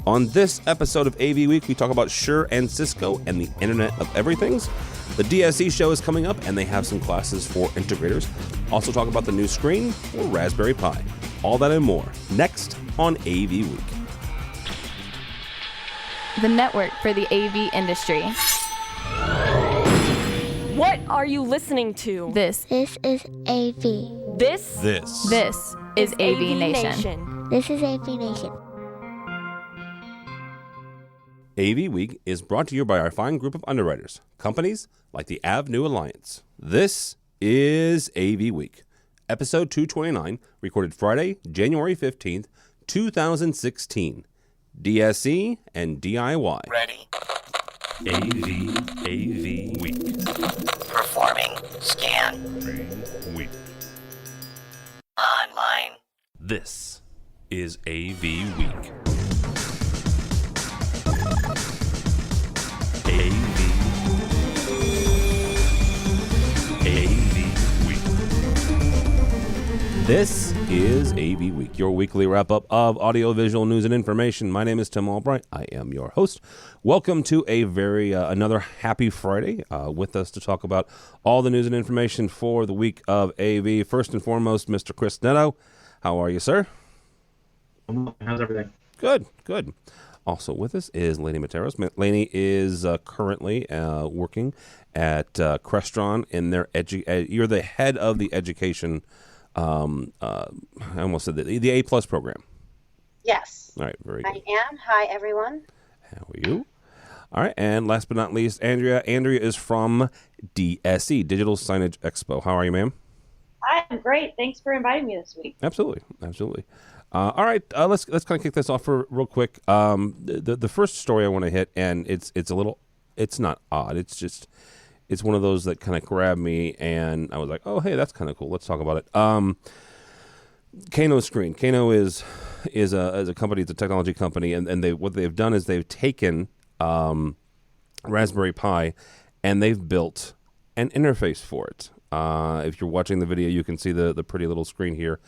On this episode of AV Week, we talk about Shure and Cisco and the Internet of Everythings. The DSE show is coming up, and they have some classes for integrators. Also talk about the new screen for Raspberry Pi. All that and more next on AV Week. The network for the AV industry. What are you listening to? This is AV. This is AVNation. This is AVNation. AV Week is brought to you by our fine group of underwriters, companies like the AVNU Alliance. This is AV Week, episode 229, recorded Friday, January 15th, 2016. DSE and DIY. Ready. AV Week. Performing scan. Week. Online. This is AV Week. AV Week. This is AV Week, your weekly wrap-up of audiovisual news and information. My name is Tim Albright. I am your host. Welcome to a another happy Friday with us to talk about all the news and information for the week of AV. First and foremost, Mr. Chris Neto. How are you, sir? How's everything? Good. Also with us is Lainie Mataras. Lainie is currently working at Crestron in their you're the head of the education. I almost said the A+ program. Yes. All right, very good. I am. Hi, everyone. How are you? All right, and last but not least, Andrea. Andrea is from DSE, Digital Signage Expo. How are you, ma'am? I'm great. Thanks for inviting me this week. Absolutely. All right, let's kind of kick this off real quick. The first story I want to hit, and it's not odd. It's one of those that kind of grabbed me, and I was like, oh, hey, that's kind of cool. Let's talk about it. Kano Screen. Kano is a company. It's a technology company, and what they've done is they've taken Raspberry Pi, and they've built an interface for it. If you're watching the video, you can see the pretty little screen here.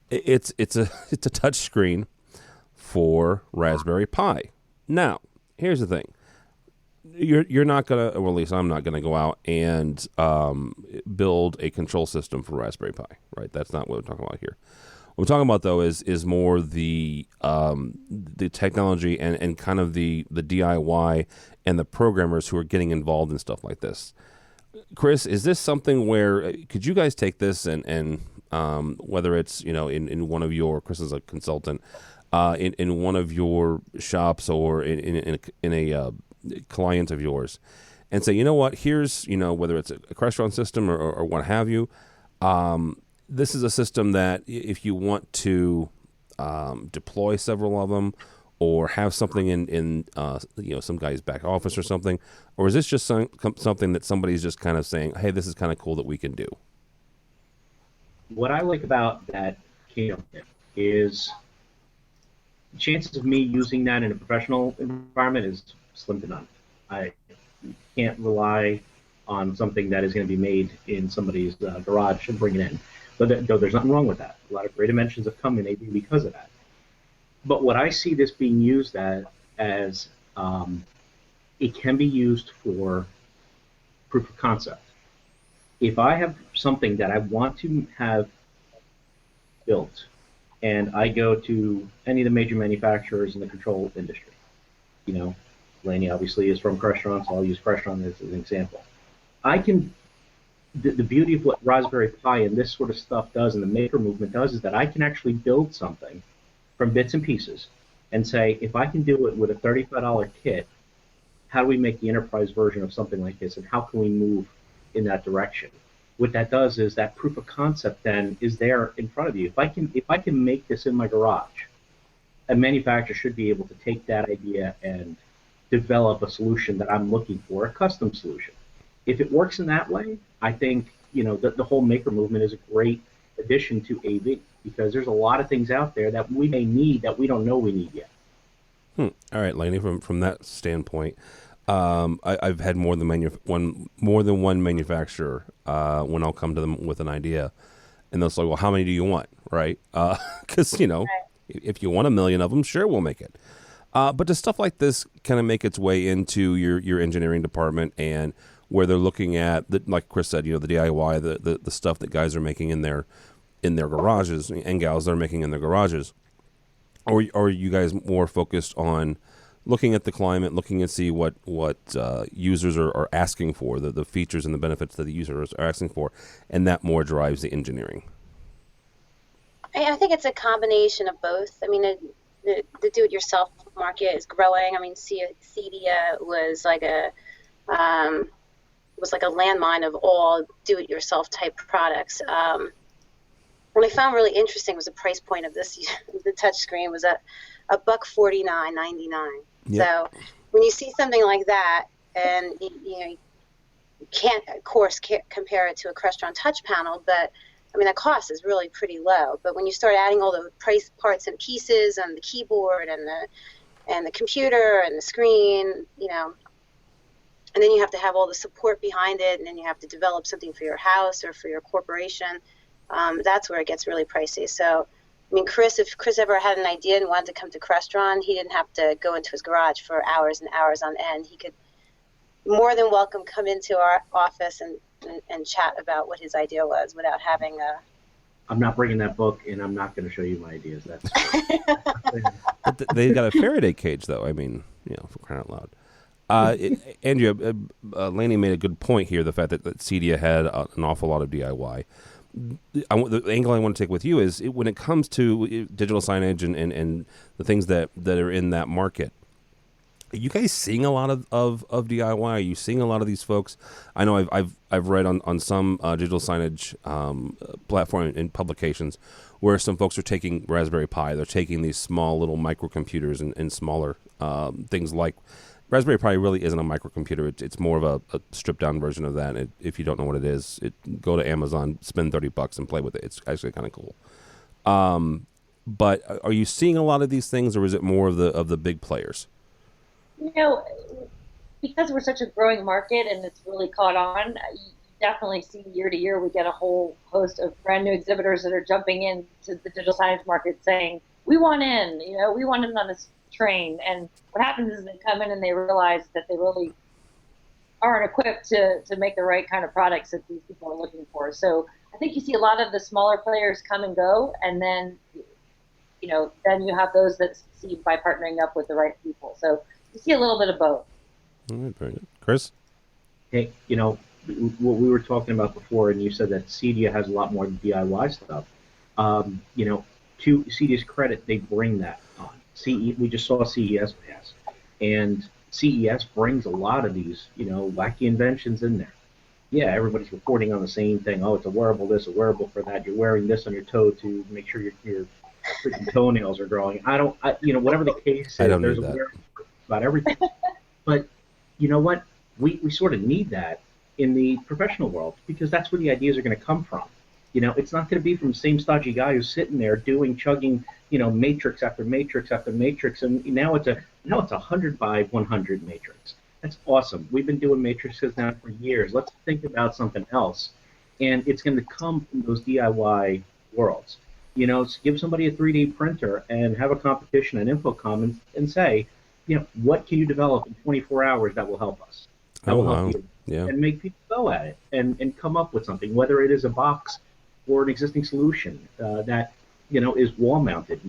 It's a touch screen for Raspberry Pi. Now, here's the thing. You're not gonna, or at least I'm not gonna go out and build a control system for Raspberry Pi, right? That's not what we're talking about here. What we're talking about though is more the technology and kind of the DIY and the programmers who are getting involved in stuff like this. Chris, is this something where could you guys take this and whether it's in one of your, Chris is a consultant, in one of your shops or in a client of yours, and say, you know what, here's whether it's a Crestron system or what have you, this is a system that if you want to deploy several of them or have something in some guy's back office or something, or is this just something that somebody's just kind of saying, hey, this is kind of cool that we can do? What I like about that Kano is chances of me using that in a professional environment is slim to none. I can't rely on something that is going to be made in somebody's garage and bring it in. But there's nothing wrong with that. A lot of great inventions have come in AV because of that. But what I see this being used as it can be used for proof of concept. If I have something that I want to have built, and I go to any of the major manufacturers in the control industry, Lainie obviously is from Crestron, so I'll use Crestron as an example. The beauty of what Raspberry Pi and this sort of stuff does, and the maker movement does, is that I can actually build something from bits and pieces and say, if I can do it with a $35 kit, how do we make the enterprise version of something like this, and how can we move in that direction? What that does is that proof of concept then is there in front of you. If I can make this in my garage, a manufacturer should be able to take that idea and develop a solution that I'm looking for, a custom solution. If it works in that way, I think the whole maker movement is a great addition to AV, because there's a lot of things out there that we may need that we don't know we need yet. All right, Lainie, from that standpoint, I've had more than one manufacturer when I'll come to them with an idea, and they'll say, well, how many do you want, right? Because, if you want 1 million of them, sure, we'll make it. But does stuff like this kind of make its way into your engineering department, and where they're looking at, like Chris said, the DIY, the stuff that guys are making in their garages and gals that are making in their garages? Or are you guys more focused on looking at the climate, looking and see what users are asking for, the features and the benefits that the users are asking for, and that more drives the engineering? I think it's a combination of both. I mean, the do-it-yourself market is growing. I mean, Cedia was like a landmine of all do-it-yourself type products. What I found really interesting was the price point of this. The touch screen was at $149.99. Yep. So when you see something like that, and you can't, of course, compare it to a Crestron touch panel, but I mean, the cost is really pretty low. But when you start adding all the price parts and pieces, and the keyboard, and the computer, and the screen, and then you have to have all the support behind it, and then you have to develop something for your house or for your corporation. That's where it gets really pricey. So, I mean, if Chris ever had an idea and wanted to come to Crestron, he didn't have to go into his garage for hours and hours on end. He could more than welcome come into our office and chat about what his idea was without having a... I'm not bringing that book, and I'm not going to show you my ideas. That's But they've got a Faraday cage, though. I mean, for crying out loud. Andrea, Lainie made a good point here, the fact that Cedia had an awful lot of DIY. The angle I want to take with you is when it comes to digital signage and the things that are in that market, are you guys seeing a lot of DIY? Are you seeing a lot of these folks? I know I've read on some digital signage platform and publications where some folks are taking Raspberry Pi. They're taking these small little microcomputers and smaller things like Raspberry Pi really isn't a microcomputer. It's more of a stripped down version of that. If you don't know what it is, go to Amazon, spend $30 and play with it. It's actually kind of cool. But are you seeing a lot of these things, or is it more of the big players? Because we're such a growing market and it's really caught on, you definitely see year to year we get a whole host of brand new exhibitors that are jumping into the digital signage market saying, we want in, we want in on this train. And what happens is they come in and they realize that they really aren't equipped to make the right kind of products that these people are looking for. So I think you see a lot of the smaller players come and go, and then then you have those that succeed by partnering up with the right people. So you see a little bit of both. All right, very good. Chris? Hey, what we were talking about before, and you said that Cedia has a lot more DIY stuff. To Cedia's credit, they bring that on. We just saw CES pass, and CES brings a lot of these, wacky inventions in there. Yeah, everybody's reporting on the same thing. Oh, it's a wearable this, a wearable for that. You're wearing this on your toe to make sure your freaking toenails are growing. Whatever the case is, there's a wearable about everything. But you know what? We sort of need that in the professional world, because that's where the ideas are going to come from. It's not going to be from the same stodgy guy who's sitting there chugging, matrix after matrix after matrix, and now it's a 100 by 100 matrix. That's awesome. We've been doing matrices now for years. Let's think about something else, and it's going to come from those DIY worlds. Give somebody a 3D printer and have a competition at InfoComm and say, what can you develop in 24 hours that will help us? That will help you. Yeah. And make people go at it and come up with something, whether it is a box or an existing solution that is wall mounted.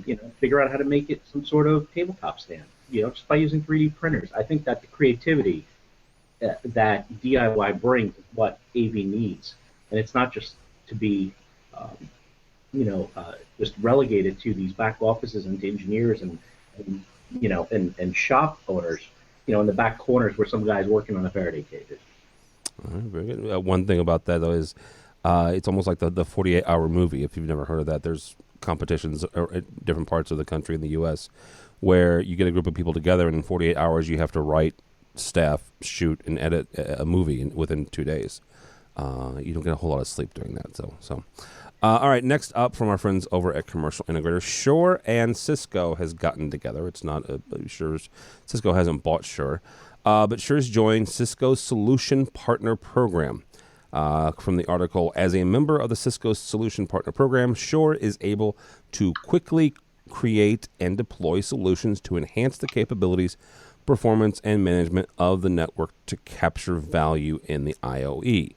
Figure out how to make it some sort of tabletop stand. Just by using 3D printers. I think that the creativity that DIY brings is what AV needs, and it's not just to be just relegated to these back offices and to engineers and shop owners. In the back corners where some guy's working on the Faraday cages. All right, very good. One thing about that, though, is it's almost like the 48-hour movie. If you've never heard of that, there's competitions at different parts of the country in the U.S. where you get a group of people together, and in 48 hours you have to write, staff, shoot, and edit a movie within 2 days. You don't get a whole lot of sleep doing that. So. All right, next up from our friends over at Commercial Integrators, Shure and Cisco has gotten together. It's not Shure's. Cisco hasn't bought Shure, but Shure's joined Cisco's Solution Partner Program. From the article, as a member of the Cisco Solution Partner Program, Shure is able to quickly create and deploy solutions to enhance the capabilities, performance, and management of the network to capture value in the IoE.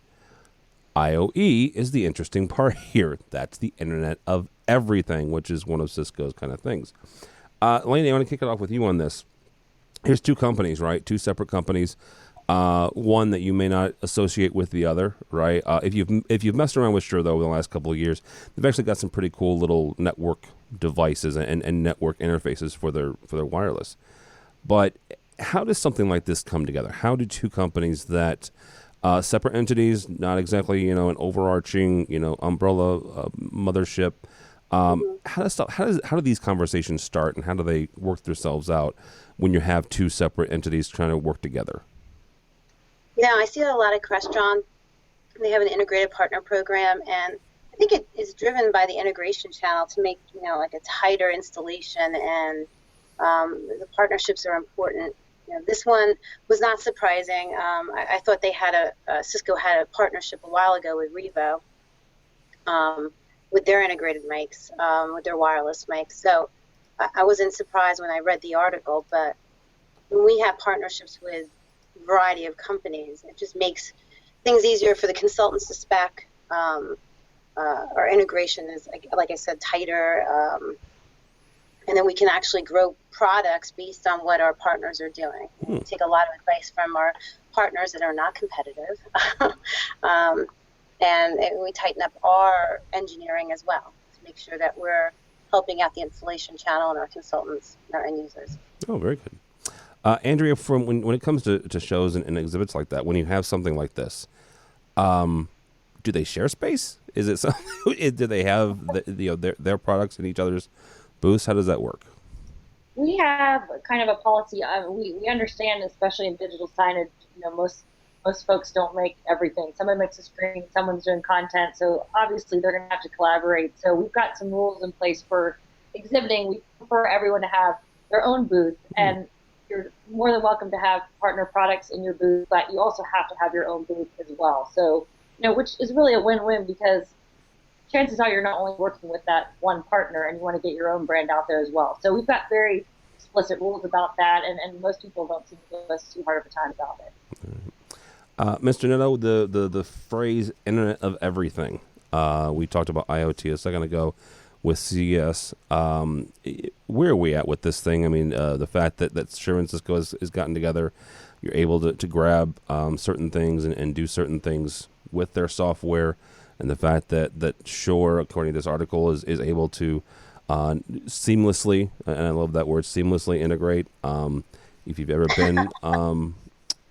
IoE is the interesting part here. That's the Internet of Everything, which is one of Cisco's kind of things. Lainie, I want to kick it off with you on this. Here's two companies, right? Two separate companies. One that you may not associate with the other, right? If you've messed around with Shure, though, in the last couple of years, they've actually got some pretty cool little network devices and network interfaces for their wireless. But how does something like this come together? How do two companies separate entities, not exactly an overarching umbrella mothership? How do these conversations start, and how do they work themselves out when you have two separate entities trying to work together? Yeah, I see a lot of Crestron. They have an integrated partner program, and I think it is driven by the integration channel to make like a tighter installation, and the partnerships are important. This one was not surprising. I thought they had Cisco had a partnership a while ago with Revo with their integrated mics, with their wireless mics. So I wasn't surprised when I read the article, but when we have partnerships with a variety of companies, it just makes things easier for the consultants to spec. Our integration is, like I said, tighter. And then we can actually grow products based on what our partners are doing. We take a lot of advice from our partners that are not competitive. And we tighten up our engineering as well to make sure that we're helping out the installation channel and our consultants and our end users. Oh, very good. Andrea, from when it comes to shows and exhibits like that, when you have something like this, do they share space? Is it something? Do they have their products in each other's booths? How does that work? We have kind of a policy. We understand, especially in digital signage, most folks don't make everything. Someone makes a screen, someone's doing content, so obviously they're going to have to collaborate. So we've got some rules in place for exhibiting. We prefer everyone to have their own booth, and you're more than welcome to have partner products in your booth, but you also have to have your own booth as well. So, which is really a win-win, because chances are you're not only working with that one partner, and you want to get your own brand out there as well. So we've got very explicit rules about that, and most people don't seem to give us too hard of a time about it. Mr. Neto, the phrase Internet of Everything, we talked about IoT a second ago with CES. Where are we at with this thing? I mean, the fact that Shure and Cisco has gotten together, you're able to grab certain things and do certain things with their software, and the fact that Shure, according to this article, is able to seamlessly, and I love that word, seamlessly integrate. If you've ever been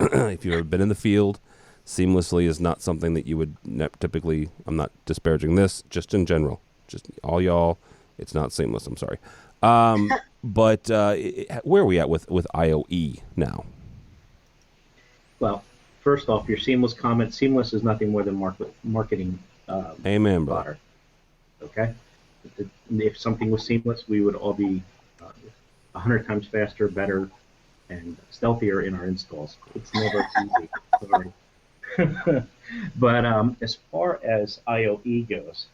if you've ever been in the field, seamlessly is not something that you would typically. I'm not disparaging this, just in general, just all y'all. It's not seamless. I'm sorry. But where are we at with IoE now? Well, first off, your seamless comment. Seamless is nothing more than marketing. Amen, brother. Okay. If something was seamless, we would all be 100 times faster, better, and stealthier in our installs. It's never easy. Sorry. But as far as IoE goes,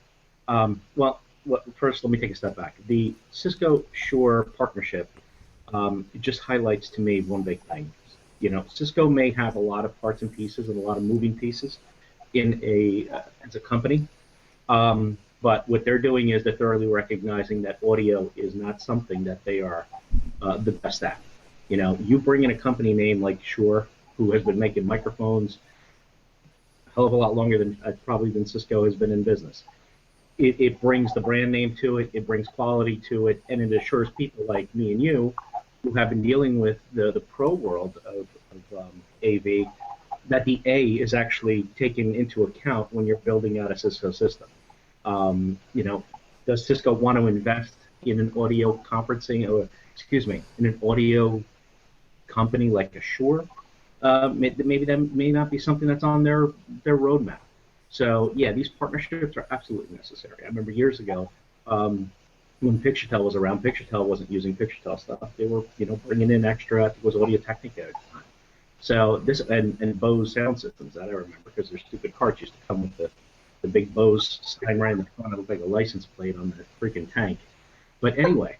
first let me take a step back. The Cisco Shure partnership it just highlights to me one big thing. Cisco may have a lot of parts and pieces and a lot of moving pieces as a company, but what they're doing is they're thoroughly recognizing that audio is not something that they are the best at. You bring in a company name like Shure, who has been making microphones a hell of a lot longer than Cisco has been in business. It brings the brand name to it, it brings quality to it, and it assures people like me and you, who have been dealing with the pro world of AV, that the A is actually taken into account when you're building out a Cisco system. Does Cisco want to invest in an audio in an audio company like a Shure? Maybe that may not be something that's on their roadmap. So yeah, these partnerships are absolutely necessary. I remember years ago when Picturetel was around. Picturetel wasn't using Picturetel stuff. They were bringing in extra. It was Audio Technica at the time. So this and Bose sound systems, that I remember, because their stupid carts used to come with the big Bose sign right in the front. It looked like a license plate on the freaking tank. But anyway,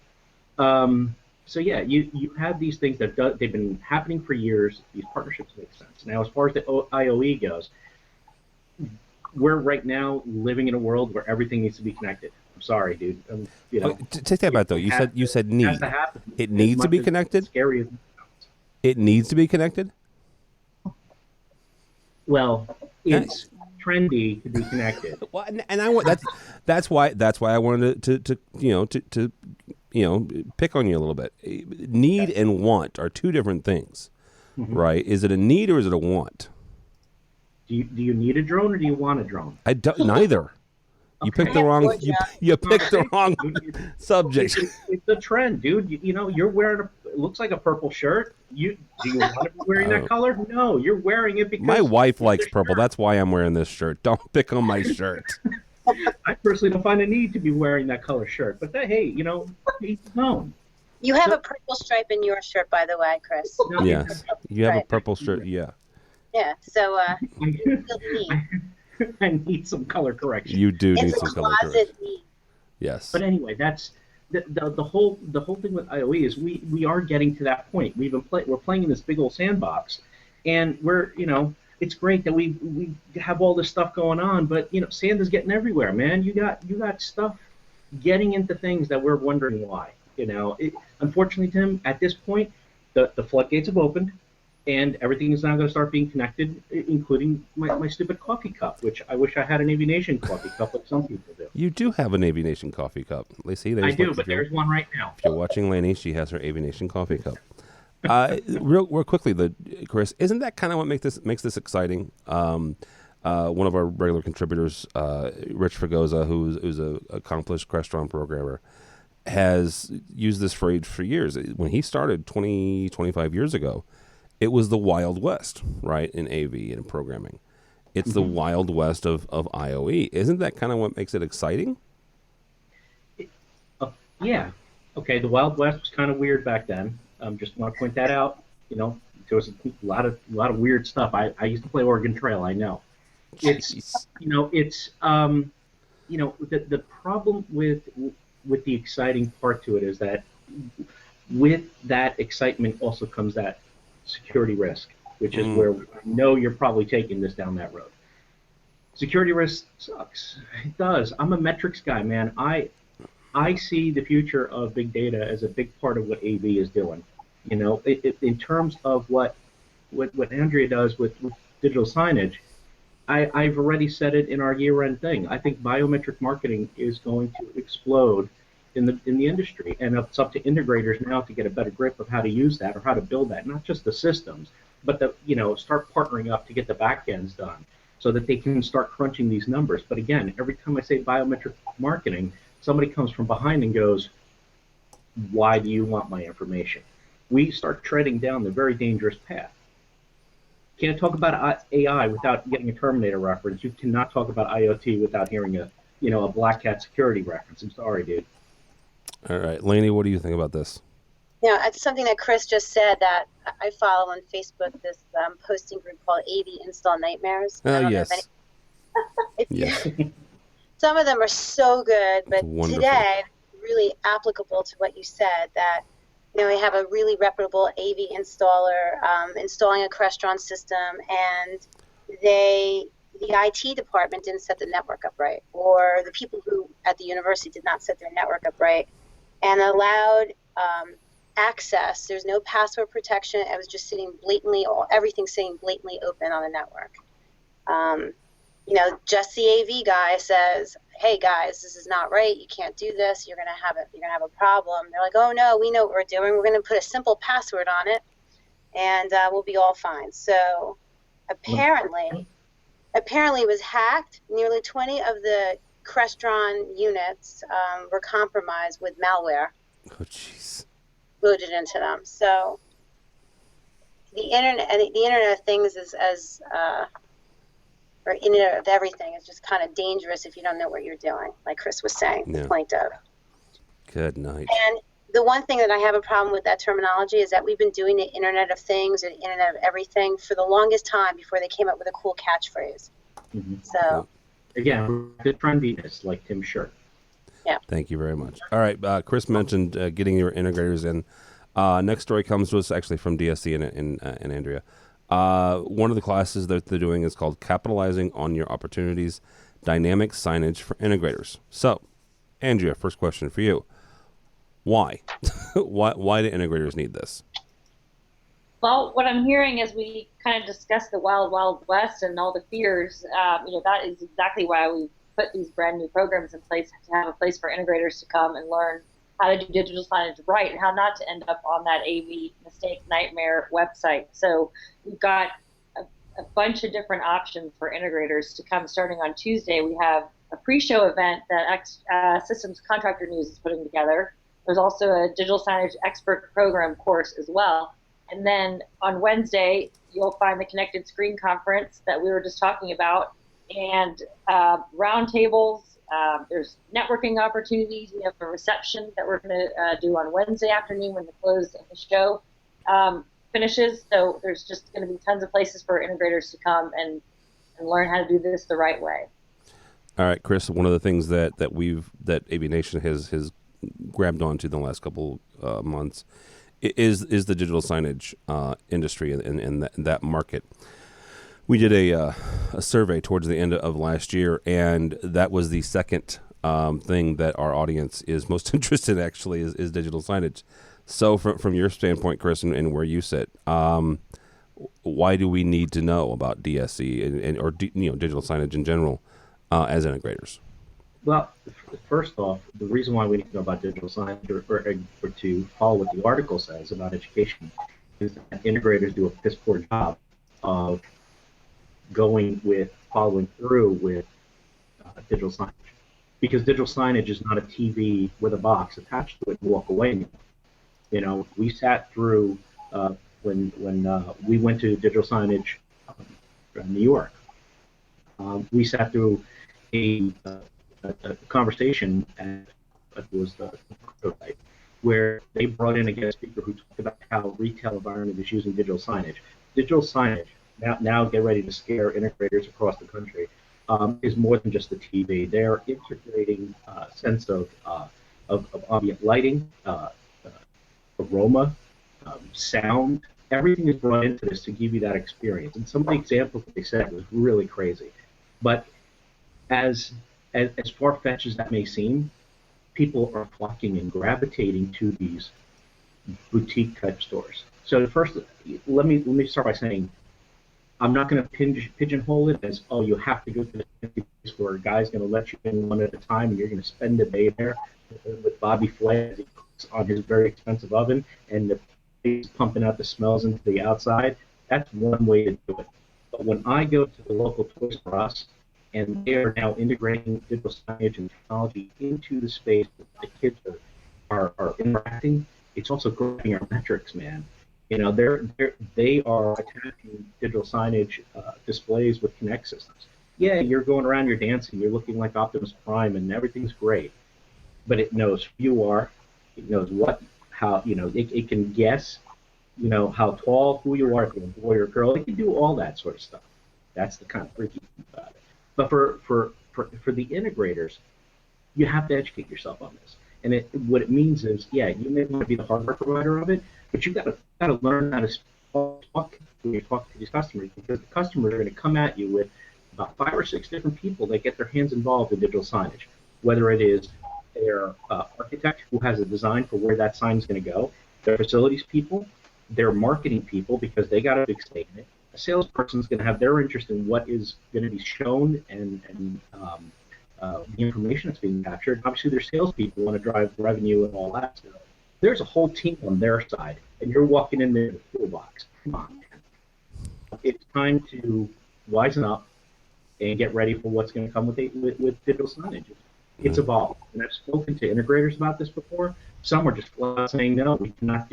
So yeah, you have these things that they've been happening for years. These partnerships make sense. Now, as far as the IOE goes, we're right now living in a world where everything needs to be connected. I'm sorry, dude. You know, take that back though. You said need. It has to happen. It needs to be connected. Scary as it sounds. It needs to be connected. Well, it's trendy to be connected. Well, and I want that's why I wanted to pick on you a little bit. Need and want are two different things, right? Is it a need or is it a want? Do you need a drone or do you want a drone? I don't. Neither. You picked the wrong. You picked the wrong subject. It's a trend, dude. You're wearing it looks like a purple shirt. Do you want to be wearing that color? No, you're wearing it because my wife likes purple. That's why I'm wearing this shirt. Don't pick on my shirt. I personally don't find a need to be wearing that color shirt, but hey, each his own. You have a purple stripe in your shirt, by the way, Chris. No, Yes, you have a purple shirt. Yeah. Yeah. So you feel the need. I need some color correction. You do need It's some a color closet correction. need. Yes. But anyway, that's the whole thing with IOE is we are getting to that point. We're playing in this big old sandbox, and it's great that we have all this stuff going on, but sand is getting everywhere, man. You got stuff getting into things that we're wondering why. Unfortunately, Tim, at this point, the floodgates have opened, and everything is now going to start being connected, including my stupid coffee cup, which I wish I had an AVNation coffee cup like some people do. You do have an AVNation coffee cup. See, I do, but there's one right now. If you're watching Lainie, she has her AVNation coffee cup. Real quickly, Chris, isn't that kind of what makes this exciting? One of our regular contributors, Rich Fragoza, who's an accomplished Crestron programmer, has used this phrase for years. When he started 25 years ago, it was the Wild West, right, in AV and programming. It's the Wild West of IOE. Isn't that kind of what makes it exciting? Yeah. Okay, the Wild West was kind of weird back then. Just want to point that out. There was a lot of weird stuff. I used to play Oregon Trail. I know. It's the problem with the exciting part to it is that with that excitement also comes that security risk, which is where I know you're probably taking this down that road. Security risk sucks. It does. I'm a metrics guy, man. I see the future of big data as a big part of what AV is doing. In terms of what Andrea does with digital signage, I've already said it in our year-end thing. I think biometric marketing is going to explode in the industry, and it's up to integrators now to get a better grip of how to use that or how to build that, not just the systems, but start partnering up to get the back ends done so that they can start crunching these numbers. But again, every time I say biometric marketing, somebody comes from behind and goes, why do you want my information? We start treading down the very dangerous path. Can't talk about AI without getting a Terminator reference. You cannot talk about IoT without hearing a Black Hat security reference. I'm sorry, dude. All right, Lainie, what do you think about this? It's something that Chris just said that I follow on Facebook, this posting group called AV Install Nightmares. Oh, yes. Yes. Some of them are so good, but wonderful. Today, really applicable to what you said, that we have a really reputable AV installer installing a Crestron system, and the IT department didn't set the network up right, or the people who at the university did not set their network up right, and allowed access. There's no password protection. It was just everything sitting blatantly open on the network. Just the AV guy says, "Hey guys, this is not right. You can't do this. You're gonna have a problem." They're like, "Oh no, we know what we're doing. We're gonna put a simple password on it, and we'll be all fine." So apparently it was hacked. Nearly 20 of the Crestron units were compromised with malware. Oh jeez. Loaded into them. So the Internet of Things or Internet of Everything is just kind of dangerous if you don't know what you're doing, like Chris was saying, the point of. Good night. And the one thing that I have a problem with that terminology is that we've been doing the Internet of Things and Internet of Everything for the longest time before they came up with a cool catchphrase. So again, the trendiness, like Tim's shirt. Yeah. Thank you very much. All right, Chris mentioned getting your integrators in. Next story comes to us actually from DSE and Andrea. One of the classes that they're doing is called Capitalizing on Your Opportunities, Dynamic Signage for Integrators. So, Andrea, first question for you. Why? Why do integrators need this? Well, what I'm hearing as we kind of discuss the wild, wild west and all the fears, that is exactly why we put these brand new programs in place, to have a place for integrators to come and learn how to do digital signage right and how not to end up on that AV mistake nightmare website. So we've got a bunch of different options for integrators to come starting on Tuesday. We have a pre-show event that Systems Contractor News is putting together. There's also a digital signage expert program course as well. And then on Wednesday, you'll find the Connected Screen Conference that we were just talking about, and roundtables. There's networking opportunities. We have a reception that we're going to do on Wednesday afternoon when the close of the show finishes. So there's just going to be tons of places for integrators to come and learn how to do this the right way. All right, Chris, one of the things that AVNation has grabbed onto the last couple months is the digital signage industry and that market. We did a survey towards the end of last year, and that was the second thing that our audience is most interested in, actually, is digital signage. So from your standpoint, Chris, and where you sit, why do we need to know about DSE or digital signage in general as integrators? Well, first off, the reason why we need to know about digital signage or to follow what the article says about education is that integrators do a piss poor job of following through with digital signage. Because digital signage is not a TV with a box attached to it and walk away. We sat through when we went to digital signage in New York. We sat through a conversation at was the prototype, where they brought in a guest speaker who talked about how retail environment is using digital signage. Digital signage, now get ready to scare integrators across the country, is more than just the TV. They're integrating a sense of ambient lighting, aroma, sound. Everything is brought into this to give you that experience. And some of the examples that they said was really crazy. But as far-fetched as that may seem, people are flocking and gravitating to these boutique-type stores. So first, let me start by saying, I'm not going to pigeonhole it as, you have to go to the place where a guy's going to let you in one at a time, and you're going to spend a day there with Bobby Flay as he cooks on his very expensive oven, and the he's pumping out the smells into the outside. That's one way to do it. But when I go to the local Toys R Us, and they are now integrating digital signage and technology into the space that the kids are interacting, it's also growing our metrics, man. They are attaching digital signage displays with Kinect systems. Yeah, you're going around, you're dancing, you're looking like Optimus Prime, and everything's great. But it knows who you are, it knows it can guess, how tall, who you are, if you're a boy or a girl. It can do all that sort of stuff. That's the kind of freaky thing about it. But for the integrators, you have to educate yourself on this. And what it means is, you may want to be the hardware provider of it, but you've got to learn how to talk when you talk to these customers, because the customers are going to come at you with about 5 or 6 different people that get their hands involved in digital signage, whether it is their architect who has a design for where that sign is going to go, their facilities people, their marketing people, because they got a big stake in it. A salesperson is going to have their interest in what is going to be shown and the information that's being captured. Obviously, their salespeople want to drive revenue and all that stuff. There's a whole team on their side, and you're walking in there with a toolbox. Come on, man. It's time to wisen up and get ready for what's going to come with digital signage. It's evolved, and I've spoken to integrators about this before. Some are just flat saying, no, we cannot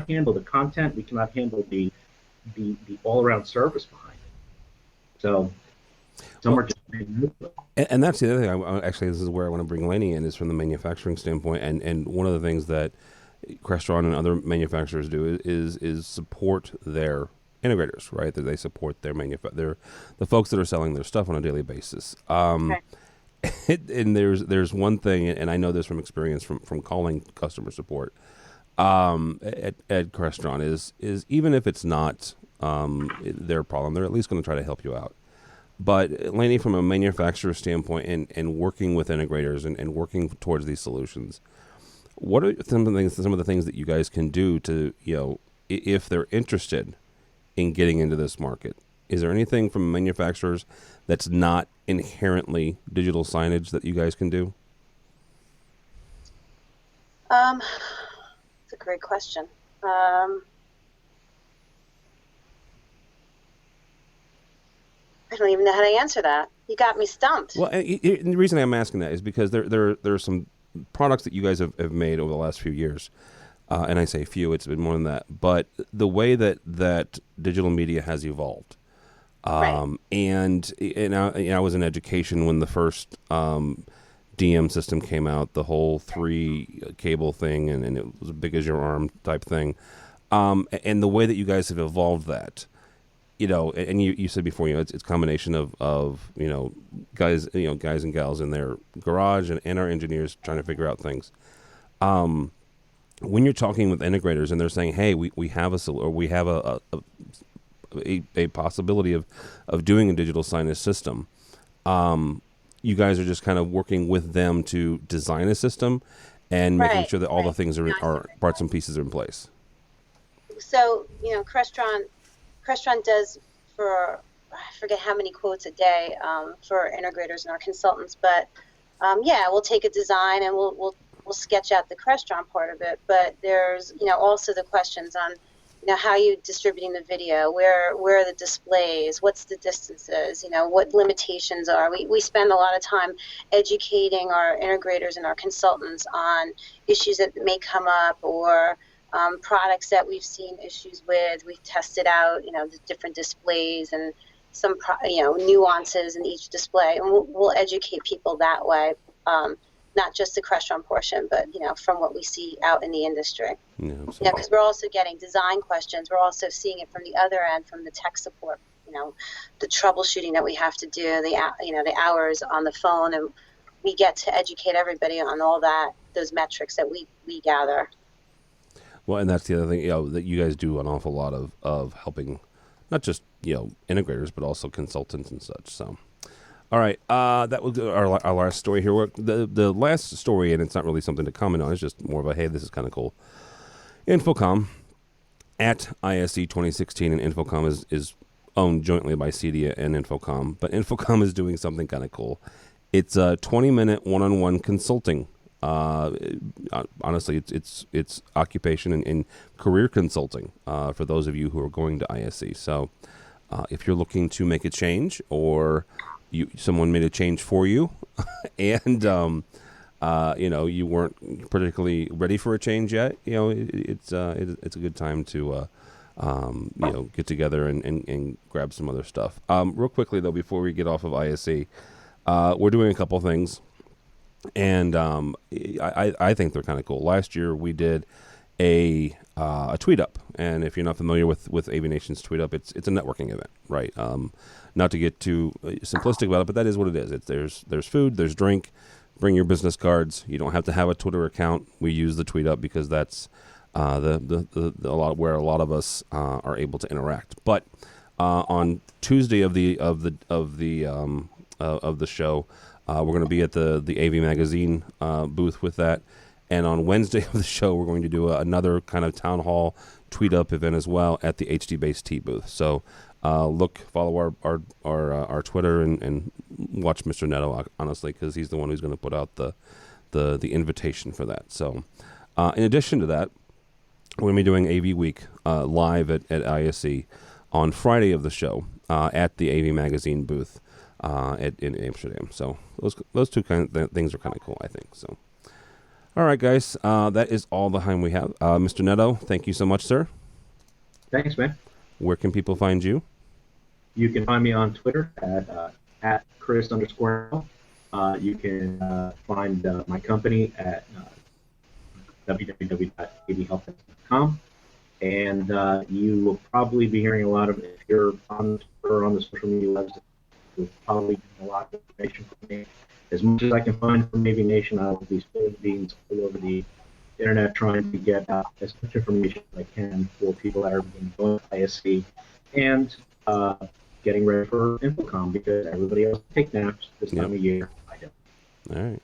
handle the content, we cannot handle the all-around service behind it. So some are just. And that's the other thing. Actually, this is where I want to bring Lainie in, is from the manufacturing standpoint. And one of the things that Crestron and other manufacturers do is support their integrators, right? That they support their the folks that are selling their stuff on a daily basis. Okay. and there's one thing, and I know this from experience from calling customer support at Crestron is even if it's not their problem, they're at least going to try to help you out. But Lainie, from a manufacturer standpoint and working with integrators and working towards these solutions, what are some of the things that you guys can do to, if they're interested in getting into this market? Is there anything from manufacturers that's not inherently digital signage that you guys can do? That's a great question. I don't even know how to answer that. You got me stumped. Well, and the reason I'm asking that is because there are some products that you guys have made over the last few years. And I say few, it's been more than that. But the way that digital media has evolved, Right. and I was in education when the first DM system came out, the whole 3 cable thing, and it was as big as your arm type thing. And the way that you guys have evolved that, and you said before, it's a combination of guys and gals in their garage and our engineers trying to figure out things. When you're talking with integrators and they're saying, hey, we have a possibility of doing a digital signage system, you guys are just kind of working with them to design a system and making sure that all the things are parts and pieces are in place. So, Crestron does for, I forget how many quotes a day for integrators and our consultants, but we'll take a design and we'll sketch out the Crestron part of it. But there's, also the questions on, how are you distributing the video? Where are the displays? What's the distances? What limitations are? We spend a lot of time educating our integrators and our consultants on issues that may come up or products that we've seen issues with. We've tested out, the different displays and some, nuances in each display, and we'll educate people that way. Not just the Crestron portion, but from what we see out in the industry. Because we're also getting design questions. We're also seeing it from the other end, from the tech support. The troubleshooting that we have to do, the hours on the phone, and we get to educate everybody on all those metrics that we gather. Well, and that's the other thing, that you guys do an awful lot of helping, not just integrators, but also consultants and such. So. All right, that was our last story here. The last story, and it's not really something to comment on, it's just more of a, hey, this is kind of cool. InfoComm at ISE 2016, and InfoComm is owned jointly by CEDIA and InfoComm, but InfoComm is doing something kind of cool. It's a 20-minute one-on-one consulting. Honestly, it's occupation and career consulting for those of you who are going to ISE. So if you're looking to make a change or someone made a change for you, and you weren't particularly ready for a change yet, it's a good time to get together and grab some other stuff. Real quickly though, before we get off of ISE, we're doing a couple things, and I think they're kind of cool. Last year we did a tweet up, and if you're not familiar with AVNation's tweet up, it's a networking event, right? Not to get too simplistic about it, but that is what it is. There's food, there's drink. Bring your business cards. You don't have to have a Twitter account. We use the tweet up because that's where a lot of us are able to interact. But on Tuesday of the show, we're going to be at the AV Magazine booth with that. And on Wednesday of the show, we're going to do another kind of town hall tweet up event as well at the HD Base T booth. So follow our Twitter and watch Mr. Neto, honestly, because he's the one who's going to put out the invitation for that. So in addition to that, we're going to be doing AVWeek live at ISE on Friday of the show at the AV Magazine booth in Amsterdam. So those two kind of things are kind of cool, I think. So. All right, guys, that is all the time we have. Mr. Neto, thank you so much, sir. Thanks, man. Where can people find you? You can find me on Twitter at Chris_. You can find my company at www.avhealth.com. And you will probably be hearing a lot of, if you're on Twitter or on the social media website, you'll probably get a lot of information from me as much as I can find from AVNation, I will be spilling beans all over the internet trying to get as much information as I can for people that are going to ISC and getting ready for InfoComm, because everybody else takes naps this time of year. I don't. All right.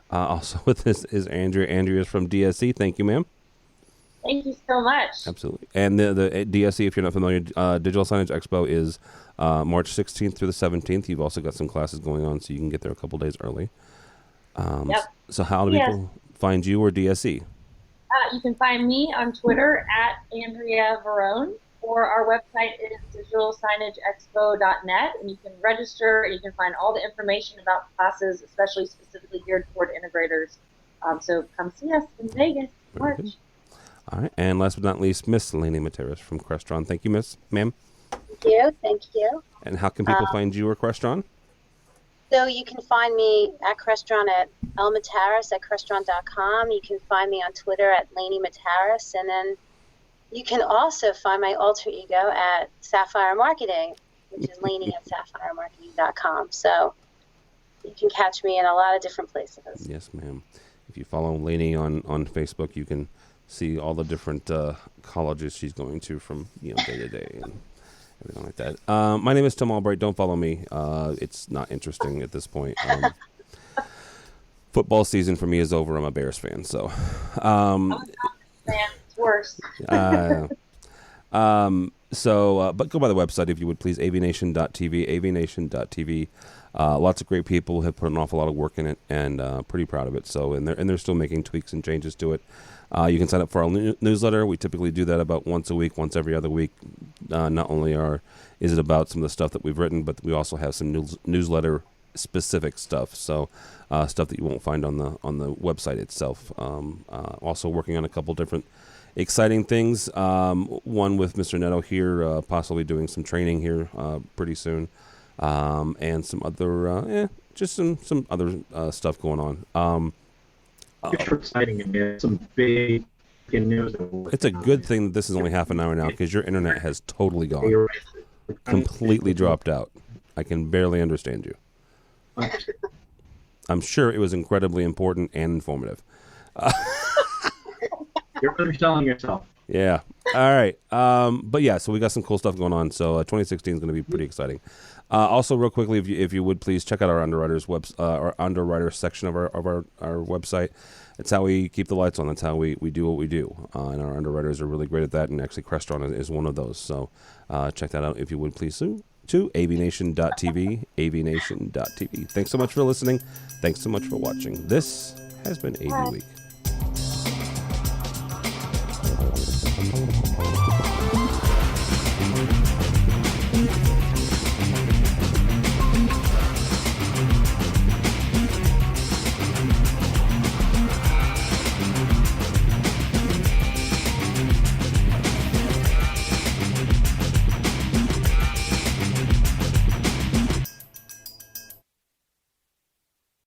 Also with us is Andrea. Andrea's from DSE. Thank you, ma'am. Thank you so much. Absolutely. And the DSE, if you're not familiar, Digital Signage Expo is March 16th through the 17th. You've also got some classes going on, so you can get there a couple days early. Yep. So how do people find you or DSE? You can find me on Twitter at Andrea Varrone, or our website is digitalsignageexpo.net, and you can register and you can find all the information about classes, especially specifically geared toward integrators. So come see us in Vegas, March. Good. All right. And last but not least, Miss Lainie Mataras from Crestron. Thank you, ma'am. Thank you. And how can people find you or Crestron? So you can find me at Crestron at lmataras@crestron.com. You can find me on Twitter at Lainie Mataras, and then you can also find my alter ego at Sapphire Marketing, which is Lainie@sapphiremarketing.com. So you can catch me in a lot of different places. Yes, ma'am. If you follow Lainie on Facebook, you can see all the different colleges she's going to from day to day and everything like that. My name is Tim Albright. Don't follow me. It's not interesting at this point. Football season for me is over. I'm a Bears fan, so. It's worse. But go by the website if you would please, AVNation.tv, AVNation.tv. Lots of great people have put an awful lot of work in it, and pretty proud of it. So, and they're still making tweaks and changes to it. You can sign up for our newsletter. We typically do that about once a week, once every other week. Not only is it about some of the stuff that we've written, but we also have some newsletter specific stuff. So stuff that you won't find on the website itself. Also working on a couple different exciting things. One with Mr. Neto here, possibly doing some training here pretty soon, and some other just some other stuff going on. It's exciting, and some big news. It's a good thing that this is only half an hour now, because your internet has totally gone, completely dropped out. I can barely understand you. I'm sure it was incredibly important and informative. You're underselling yourself. Yeah. All right. But yeah, so we got some cool stuff going on. So 2016 is going to be pretty exciting. Also, real quickly, if you would please check out our underwriters our underwriter section of our website. It's how we keep the lights on. That's how we do what we do. And our underwriters are really great at that. And actually, Crestron is one of those. So check that out if you would please to avnation.tv, avnation.tv. Thanks so much for listening. Thanks so much for watching. This has been AVWeek.